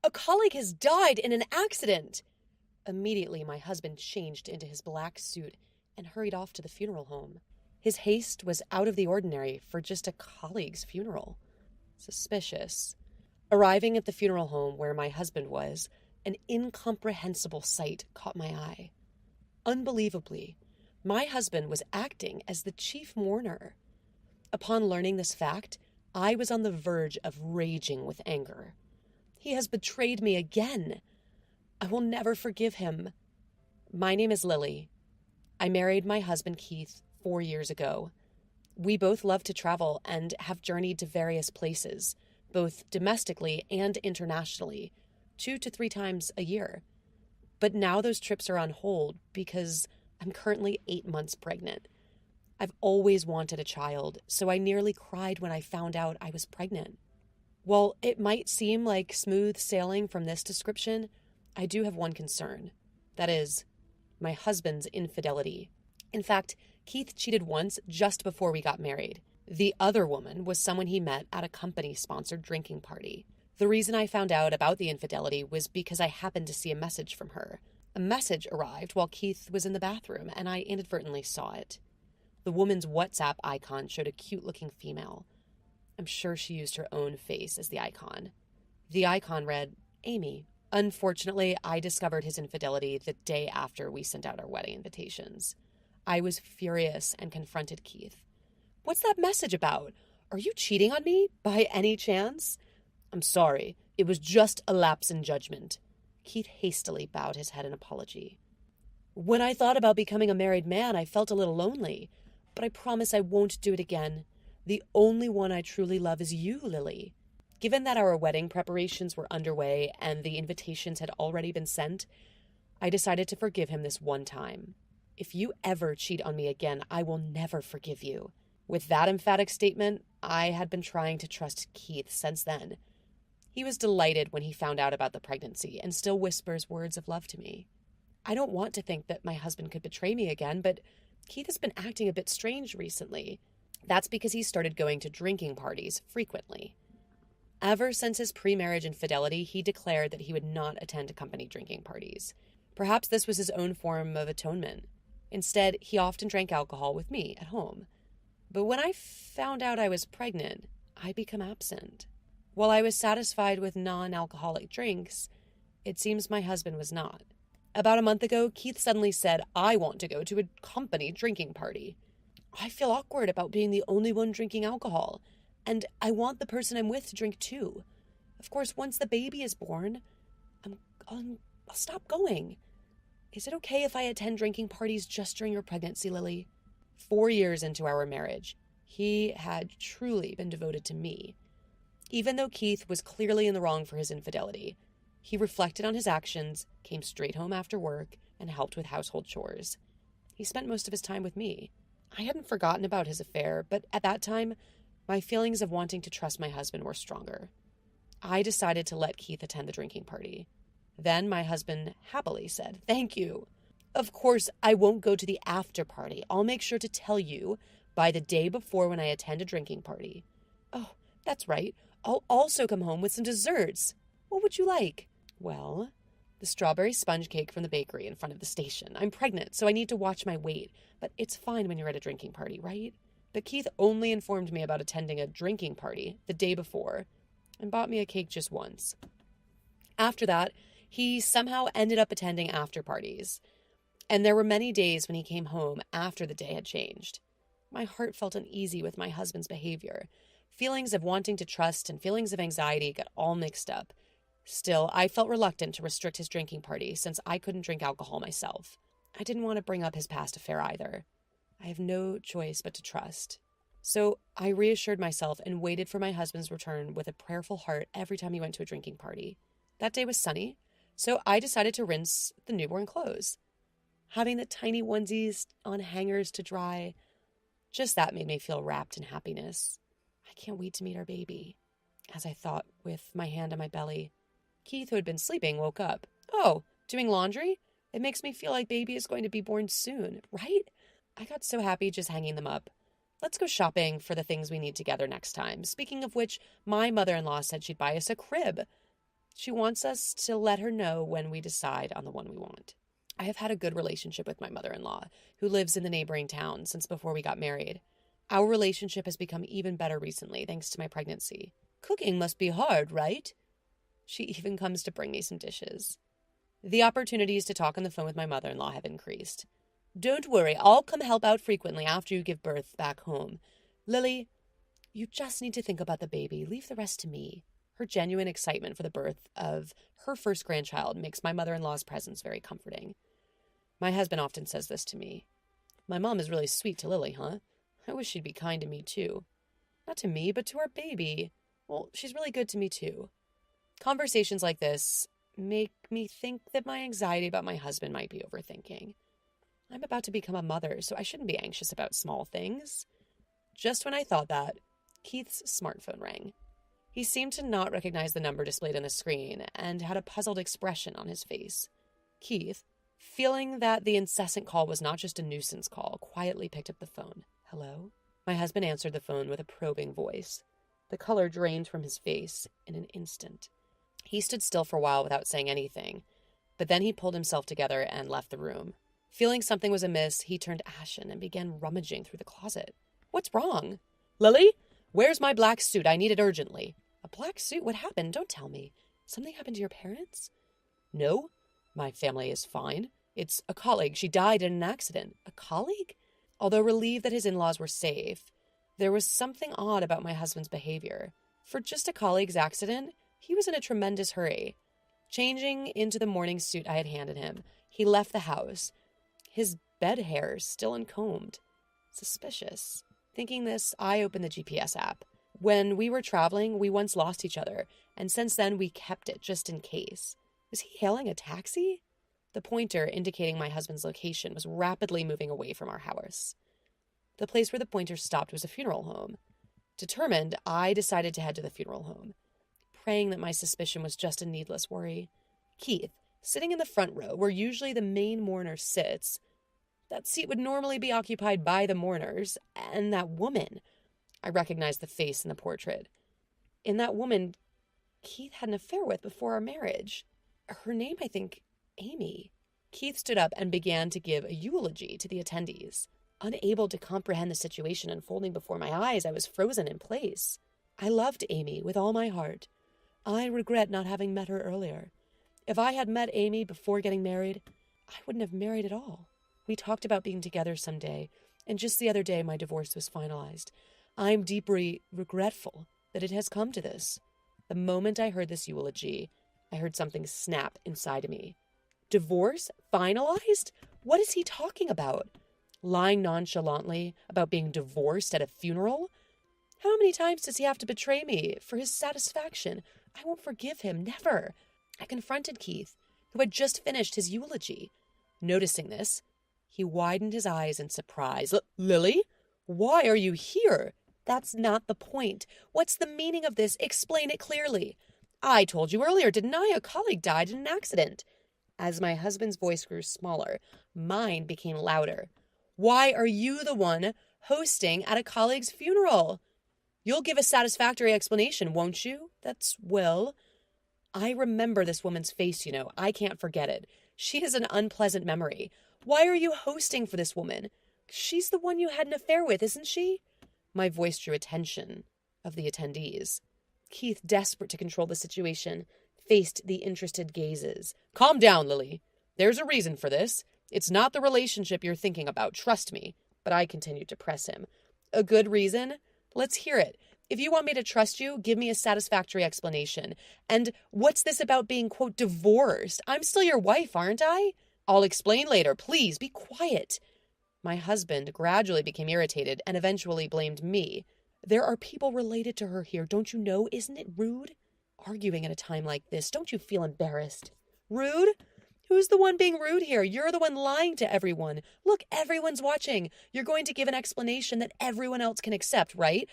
A colleague has died in an accident. Immediately, my husband changed into his black suit and hurried off to the funeral home. His haste was out of the ordinary for just a colleague's funeral. Suspicious. Arriving at the funeral home where my husband was, an incomprehensible sight caught my eye. Unbelievably, my husband was acting as the chief mourner. Upon learning this fact, I was on the verge of raging with anger. He has betrayed me again. I will never forgive him. My name is Lily. I married my husband Keith 4 years ago. We both love to travel and have journeyed to various places, both domestically and internationally, 2 to 3 times a year. But now those trips are on hold because I'm currently 8 months pregnant. I've always wanted a child, so I nearly cried when I found out I was pregnant. While it might seem like smooth sailing from this description, I do have one concern. That is, my husband's infidelity. In fact, Keith cheated once just before we got married. The other woman was someone he met at a company-sponsored drinking party. The reason I found out about the infidelity was because I happened to see a message from her. A message arrived while Keith was in the bathroom, and I inadvertently saw it. The woman's WhatsApp icon showed a cute-looking female. I'm sure she used her own face as the icon. The icon read, Amy. Unfortunately, I discovered his infidelity the day after we sent out our wedding invitations. I was furious and confronted Keith. What's that message about? Are you cheating on me, by any chance? I'm sorry. It was just a lapse in judgment. Keith hastily bowed his head in apology. When I thought about becoming a married man, I felt a little lonely, but I promise I won't do it again. The only one I truly love is you, Lily. Given that our wedding preparations were underway and the invitations had already been sent, I decided to forgive him this one time. If you ever cheat on me again, I will never forgive you. With that emphatic statement, I had been trying to trust Keith since then. He was delighted when he found out about the pregnancy and still whispers words of love to me. I don't want to think that my husband could betray me again, but Keith has been acting a bit strange recently. That's because he started going to drinking parties frequently. Ever since his pre-marriage infidelity, he declared that he would not attend company drinking parties. Perhaps this was his own form of atonement. Instead, he often drank alcohol with me at home. But when I found out I was pregnant, I became absent. While I was satisfied with non-alcoholic drinks, it seems my husband was not. About a month ago, Keith suddenly said, I want to go to a company drinking party. I feel awkward about being the only one drinking alcohol, and I want the person I'm with to drink too. Of course, once the baby is born, I'll stop going. Is it okay if I attend drinking parties just during your pregnancy, Lily? 4 years into our marriage, he had truly been devoted to me. Even though Keith was clearly in the wrong for his infidelity, he reflected on his actions, came straight home after work, and helped with household chores. He spent most of his time with me. I hadn't forgotten about his affair, but at that time, my feelings of wanting to trust my husband were stronger. I decided to let Keith attend the drinking party. Then my husband happily said, Thank you. Of course, I won't go to the after party. I'll make sure to tell you by the day before when I attend a drinking party. Oh, that's right. I'll also come home with some desserts. What would you like? Well, the strawberry sponge cake from the bakery in front of the station. I'm pregnant, so I need to watch my weight. But it's fine when you're at a drinking party, right? But Keith only informed me about attending a drinking party the day before and bought me a cake just once. After that, he somehow ended up attending after parties. And there were many days when he came home after the day had changed. My heart felt uneasy with my husband's behavior. Feelings of wanting to trust and feelings of anxiety got all mixed up. Still, I felt reluctant to restrict his drinking party since I couldn't drink alcohol myself. I didn't want to bring up his past affair either. I have no choice but to trust. So I reassured myself and waited for my husband's return with a prayerful heart every time he went to a drinking party. That day was sunny, so I decided to rinse the newborn clothes. Having the tiny onesies on hangers to dry, just that made me feel wrapped in happiness. I can't wait to meet our baby. As I thought, with my hand on my belly, Keith, who had been sleeping, woke up. Oh, doing laundry? It makes me feel like baby is going to be born soon, right? I got so happy just hanging them up. Let's go shopping for the things we need together next time. Speaking of which, my mother-in-law said she'd buy us a crib. She wants us to let her know when we decide on the one we want. I have had a good relationship with my mother-in-law, who lives in the neighboring town, since before we got married. Our relationship has become even better recently, thanks to my pregnancy. Cooking must be hard, right? She even comes to bring me some dishes. The opportunities to talk on the phone with my mother-in-law have increased. Don't worry, I'll come help out frequently after you give birth back home. Lily, you just need to think about the baby. Leave the rest to me. Her genuine excitement for the birth of her first grandchild makes my mother-in-law's presence very comforting. My husband often says this to me. My mom is really sweet to Lily, huh? I wish she'd be kind to me, too. Not to me, but to our baby. Well, she's really good to me, too. Conversations like this make me think that my anxiety about my husband might be overthinking. I'm about to become a mother, so I shouldn't be anxious about small things. Just when I thought that, Keith's smartphone rang. He seemed to not recognize the number displayed on the screen and had a puzzled expression on his face. Keith, feeling that the incessant call was not just a nuisance call, quietly picked up the phone. Hello? My husband answered the phone with a probing voice. The color drained from his face in an instant. He stood still for a while without saying anything, but then he pulled himself together and left the room. Feeling something was amiss, he turned ashen and began rummaging through the closet. What's wrong? Lily? Where's my black suit? I need it urgently. A black suit? What happened? Don't tell me. Something happened to your parents? No. My family is fine. It's a colleague. She died in an accident. A colleague? Although relieved that his in-laws were safe, there was something odd about my husband's behavior. For just a colleague's accident, he was in a tremendous hurry. Changing into the morning suit I had handed him, he left the house, his bed hair still uncombed. Suspicious. Thinking this, I opened the GPS app. When we were traveling, we once lost each other, and since then we kept it just in case. Was he hailing a taxi? The pointer indicating my husband's location was rapidly moving away from our house. The place where the pointer stopped was a funeral home. Determined, I decided to head to the funeral home, praying that my suspicion was just a needless worry. Keith, sitting in the front row where usually the main mourner sits, that seat would normally be occupied by the mourners, and that woman. I recognized the face in the portrait. In that woman, Keith had an affair with before our marriage. Her name, I think, Amy. Keith stood up and began to give a eulogy to the attendees. Unable to comprehend the situation unfolding before my eyes, I was frozen in place. I loved Amy with all my heart. I regret not having met her earlier. If I had met Amy before getting married, I wouldn't have married at all. We talked about being together someday, and just the other day my divorce was finalized. I'm deeply regretful that it has come to this. The moment I heard this eulogy, I heard something snap inside of me. Divorce? Finalized? What is he talking about? Lying nonchalantly about being divorced at a funeral? How many times does he have to betray me for his satisfaction? I won't forgive him, never. I confronted Keith, who had just finished his eulogy. Noticing this, he widened his eyes in surprise. Lily? Why are you here? That's not the point. What's the meaning of this? Explain it clearly. I told you earlier, didn't I? A colleague died in an accident. As my husband's voice grew smaller, mine became louder. Why are you the one hosting at a colleague's funeral? You'll give a satisfactory explanation, won't you? That's well. I remember this woman's face, I can't forget it. She is an unpleasant memory. Why are you hosting for this woman? She's the one you had an affair with, isn't she? My voice drew attention of the attendees. Keith, desperate to control the situation, faced the interested gazes. Calm down, Lily. There's a reason for this. It's not the relationship you're thinking about, trust me. But I continued to press him. A good reason? Let's hear it. If you want me to trust you, give me a satisfactory explanation. And what's this about being, quote, divorced? I'm still your wife, aren't I? I'll explain later. Please, be quiet. My husband gradually became irritated and eventually blamed me. There are people related to her here, don't you know? Isn't it rude? Arguing at a time like this, don't you feel embarrassed? Rude? Who's the one being rude here? You're the one lying to everyone. Look, everyone's watching. You're going to give an explanation that everyone else can accept, right?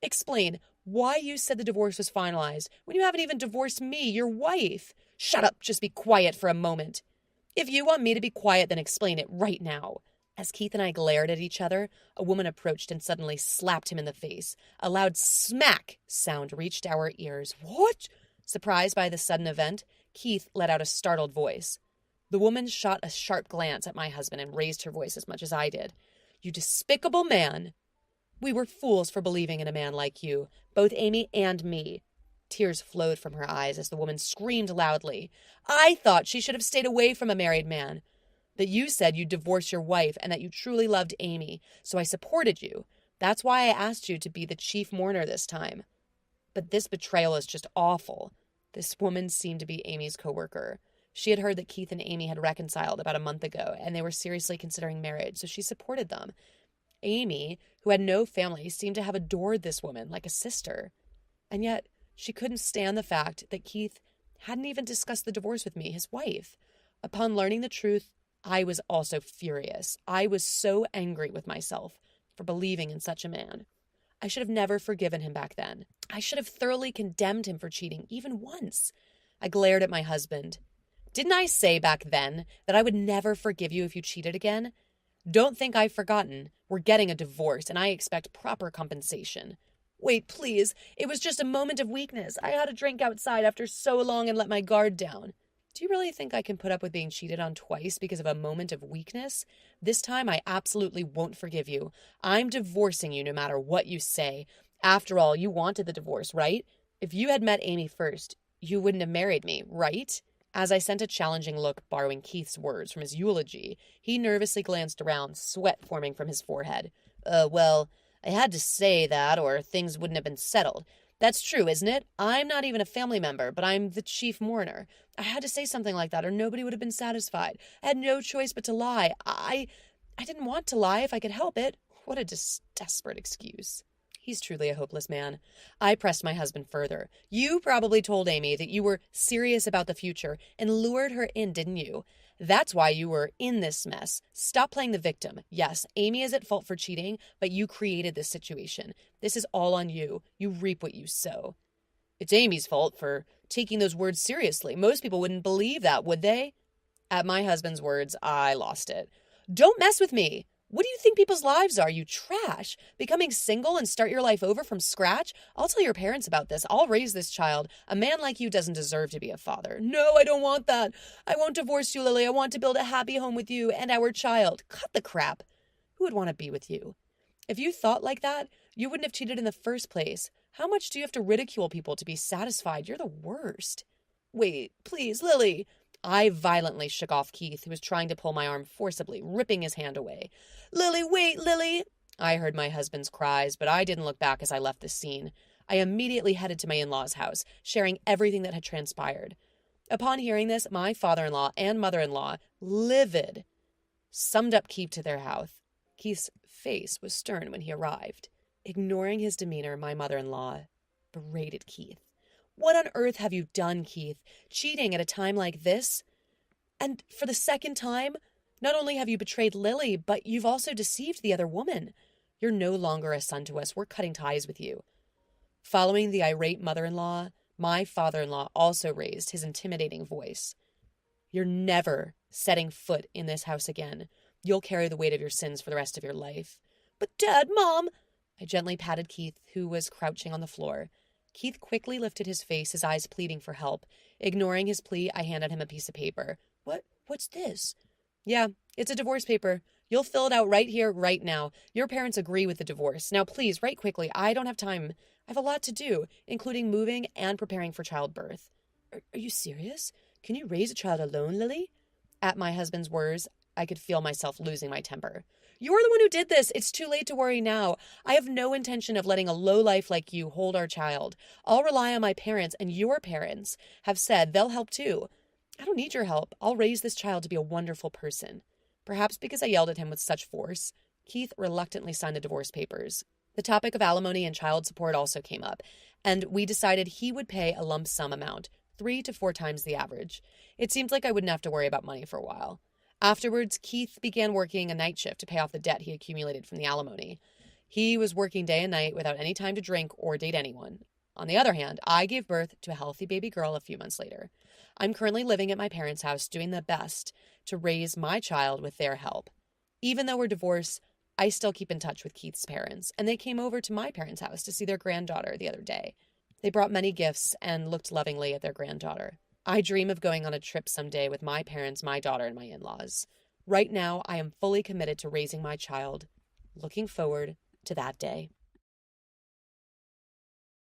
Explain why you said the divorce was finalized when you haven't even divorced me, your wife. Shut up. Just be quiet for a moment. If you want me to be quiet, then explain it right now. As Keith and I glared at each other, a woman approached and suddenly slapped him in the face. A loud smack sound reached our ears. What? Surprised by this sudden event, Keith let out a startled voice. The woman shot a sharp glance at my husband and raised her voice as much as I did. "You despicable man! We were fools for believing in a man like you, both Amy and me." Tears flowed from her eyes as the woman screamed loudly. "I thought she should have stayed away from a married man. But you said you'd divorce your wife and that you truly loved Amy, so I supported you. That's why I asked you to be the chief mourner this time. But this betrayal is just awful." This woman seemed to be Amy's coworker. She had heard that Keith and Amy had reconciled about a month ago, and they were seriously considering marriage, so she supported them. Amy, who had no family, seemed to have adored this woman like a sister. And yet, she couldn't stand the fact that Keith hadn't even discussed the divorce with me, his wife. Upon learning the truth, I was also furious. I was so angry with myself for believing in such a man. I should have never forgiven him back then. I should have thoroughly condemned him for cheating, even once. I glared at my husband. "Didn't I say back then that I would never forgive you if you cheated again? Don't think I've forgotten. We're getting a divorce, and I expect proper compensation." "Wait, please. It was just a moment of weakness. I had a drink outside after so long and let my guard down." "Do you really think I can put up with being cheated on twice because of a moment of weakness? This time I absolutely won't forgive you. I'm divorcing you no matter what you say. After all, you wanted the divorce, right? If you had met Amy first, you wouldn't have married me, right?" As I sent a challenging look, borrowing Keith's words from his eulogy, he nervously glanced around, sweat forming from his forehead. Well, I had to say that or things wouldn't have been settled. That's true, isn't it? I'm not even a family member, but I'm the chief mourner. I had to say something like that or nobody would have been satisfied. I had no choice but to lie. I didn't want to lie if I could help it. What a desperate excuse. He's truly a hopeless man. I pressed my husband further. "You probably told Amy that you were serious about the future and lured her in, didn't you? That's why you were in this mess. Stop playing the victim. Yes, Amy is at fault for cheating, but you created this situation. This is all on you. You reap what you sow." "It's Amy's fault for taking those words seriously. Most people wouldn't believe that, would they?" At my husband's words, I lost it. "Don't mess with me. What do you think people's lives are, you trash? Becoming single and start your life over from scratch? I'll tell your parents about this. I'll raise this child. A man like you doesn't deserve to be a father." "No, I don't want that. I won't divorce you, Lily. I want to build a happy home with you and our child." "Cut the crap. Who would want to be with you? If you thought like that, you wouldn't have cheated in the first place. How much do you have to ridicule people to be satisfied? You're the worst." "Wait, please, Lily." I violently shook off Keith, who was trying to pull my arm forcibly, ripping his hand away. "Lily, wait, Lily!" I heard my husband's cries, but I didn't look back as I left the scene. I immediately headed to my in-laws' house, sharing everything that had transpired. Upon hearing this, my father-in-law and mother-in-law, livid, summed up Keith to their house. Keith's face was stern when he arrived. Ignoring his demeanor, my mother-in-law berated Keith. "What on earth have you done, Keith? Cheating at a time like this? And for the second time, not only have you betrayed Lily, but you've also deceived the other woman. You're no longer a son to us. We're cutting ties with you." Following the irate mother-in-law, my father-in-law also raised his intimidating voice. "You're never setting foot in this house again. You'll carry the weight of your sins for the rest of your life." "But Dad, Mom!" I gently patted Keith, who was crouching on the floor. Keith quickly lifted his face, his eyes pleading for help. Ignoring his plea, I handed him a piece of paper. What's this?" "Yeah, it's a divorce paper. You'll fill it out right here, right now. Your parents agree with the divorce. Now, please, write quickly. I don't have time. I have a lot to do, including moving and preparing for childbirth." Are you serious? Can you raise a child alone, Lily?" At my husband's words, I could feel myself losing my temper. "You're the one who did this. It's too late to worry now. I have no intention of letting a lowlife like you hold our child. I'll rely on my parents, and your parents have said they'll help too. I don't need your help. I'll raise this child to be a wonderful person." Perhaps because I yelled at him with such force, Keith reluctantly signed the divorce papers. The topic of alimony and child support also came up, and we decided he would pay a lump sum amount, 3 to 4 times the average. It seemed like I wouldn't have to worry about money for a while. Afterwards, Keith began working a night shift to pay off the debt he accumulated from the alimony. He was working day and night without any time to drink or date anyone. On the other hand, I gave birth to a healthy baby girl a few months later. I'm currently living at my parents' house, doing the best to raise my child with their help. Even though we're divorced, I still keep in touch with Keith's parents, and they came over to my parents' house to see their granddaughter the other day. They brought many gifts and looked lovingly at their granddaughter. I dream of going on a trip someday with my parents, my daughter, and my in-laws. Right now, I am fully committed to raising my child, looking forward to that day.